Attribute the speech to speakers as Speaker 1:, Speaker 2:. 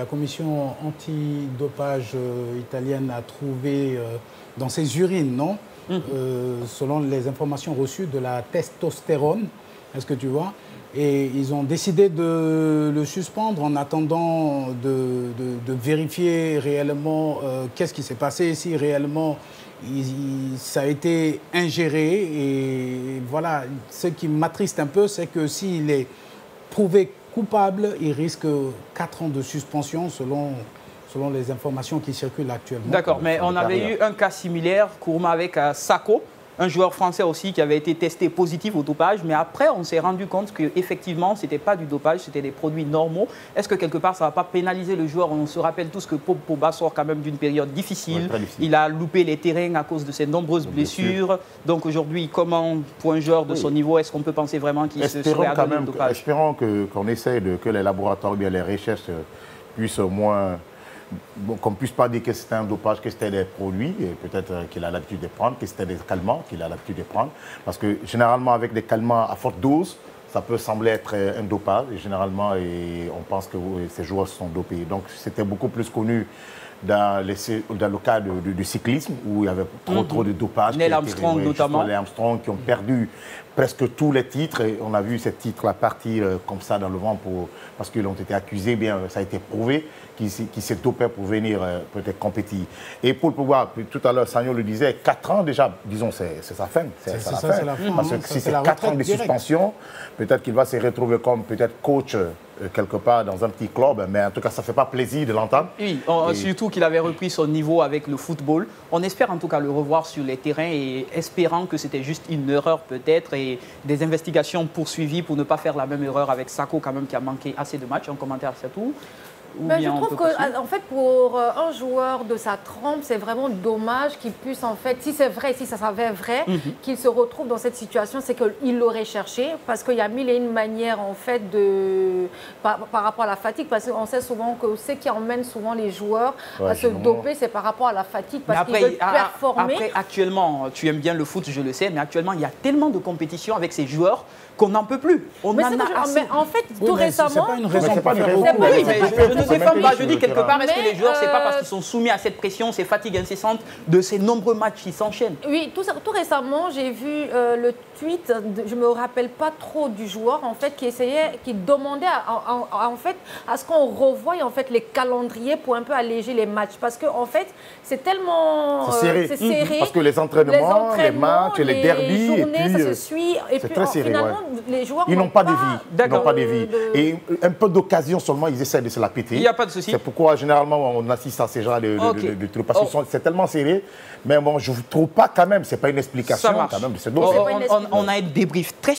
Speaker 1: la commission antidopage italienne a trouvé dans ses urines, non? Selon les informations reçues, de la testostérone. Est-ce que tu vois? Et ils ont décidé de le suspendre en attendant de vérifier réellement qu'est-ce qui s'est passé, si réellement ça a été ingéré. Et voilà, ce qui m'attriste un peu, c'est que s'il est prouvé coupable, il risque 4 ans de suspension selon les informations qui circulent actuellement.
Speaker 2: D'accord, mais on avait eu un cas similaire, Kourouma, avec Sakho, un joueur français aussi qui avait été testé positif au dopage, mais après on s'est rendu compte qu'effectivement ce n'était pas du dopage, c'était des produits normaux. Est-ce que quelque part ça ne va pas pénaliser le joueur? On se rappelle tous que Pogba sort quand même d'une période difficile. Ouais, il a loupé les terrains à cause de ses nombreuses blessures. Donc aujourd'hui, comment pour un joueur de son niveau, est-ce qu'on peut penser vraiment qu'il se serait adonné au dopage?
Speaker 3: Espérons qu'on essaie que les laboratoires, bien les recherches puissent au moins... Bon, qu'on ne puisse pas dire que c'était un dopage, que c'était des produits, et peut-être qu'il a l'habitude de prendre, que c'était des calmants qu'il a l'habitude de prendre. Parce que généralement, avec des calmants à forte dose, ça peut sembler être un dopage. Et généralement, on pense que ces joueurs sont dopés. Donc, c'était beaucoup plus connu dans le cas du cyclisme, où il y avait trop de dopage.
Speaker 2: Neil Armstrong notamment.
Speaker 3: Les Armstrong qui ont perdu presque tous les titres. Et on a vu ces titres partir comme ça dans le vent parce qu'ils ont été accusés. Bien, ça a été prouvé qu'ils s'est dopé pour venir peut-être compétir. Et pour pouvoir, tout à l'heure, Sagno le disait, 4 ans déjà, disons, c'est sa fin. C'est la fin. Parce que si c'est 4 ans de suspension, peut-être qu'il va se retrouver comme peut-être coach quelque part dans un petit club, mais en tout cas, ça ne fait pas plaisir de l'entendre.
Speaker 2: Oui, surtout qu'il avait repris son niveau avec le football. On espère en tout cas le revoir sur les terrains et espérant que c'était juste une erreur peut-être et des investigations poursuivies pour ne pas faire la même erreur avec Sakho quand même qui a manqué assez de matchs. En commentaire, c'est tout.
Speaker 4: Ben, je trouve que, en fait, pour un joueur de sa trempe, c'est vraiment dommage qu'il puisse, en fait, si c'est vrai, si ça s'avère vrai, qu'il se retrouve dans cette situation, c'est qu'il l'aurait cherché, parce qu'il y a mille et une manières, en fait, par rapport à la fatigue, parce qu'on sait souvent que ce qui emmène souvent les joueurs à se doper, c'est par rapport à la fatigue, parce qu'ils veulent performer.
Speaker 2: Après, actuellement, tu aimes bien le foot, je le sais, mais actuellement, il y a tellement de compétitions avec ces joueurs qu'on n'en peut plus.
Speaker 4: Mais en fait, tout récemment...
Speaker 1: C'est pas une raison pour faire
Speaker 2: je dis quelque part, est-ce que les joueurs, c'est pas parce qu'ils sont soumis à cette pression, ces fatigues incessantes de ces nombreux matchs qui s'enchaînent?
Speaker 4: Oui, tout récemment, j'ai vu le tweet, je me rappelle pas trop du joueur, en fait, qui demandait en fait, à ce qu'on revoie en fait, les calendriers pour un peu alléger les matchs. Parce que, en fait, c'est tellement serré.
Speaker 3: Parce que les entraînements, les matchs, les derbys,
Speaker 4: journées, ça se suit. Et puis,
Speaker 3: très serré,
Speaker 4: finalement, les joueurs
Speaker 3: ils n'ont pas de vie. Ils n'ont pas de vie. Et un peu d'occasion seulement, ils essaient de se la péter.
Speaker 2: Il n'y a pas de souci.
Speaker 3: C'est pourquoi, généralement, on assiste à ces genres de trucs. Parce que c'est tellement serré. Mais bon, je ne trouve pas quand même, ce n'est pas une explication.
Speaker 2: Ça marche.
Speaker 3: Quand même,
Speaker 2: on a un débrief très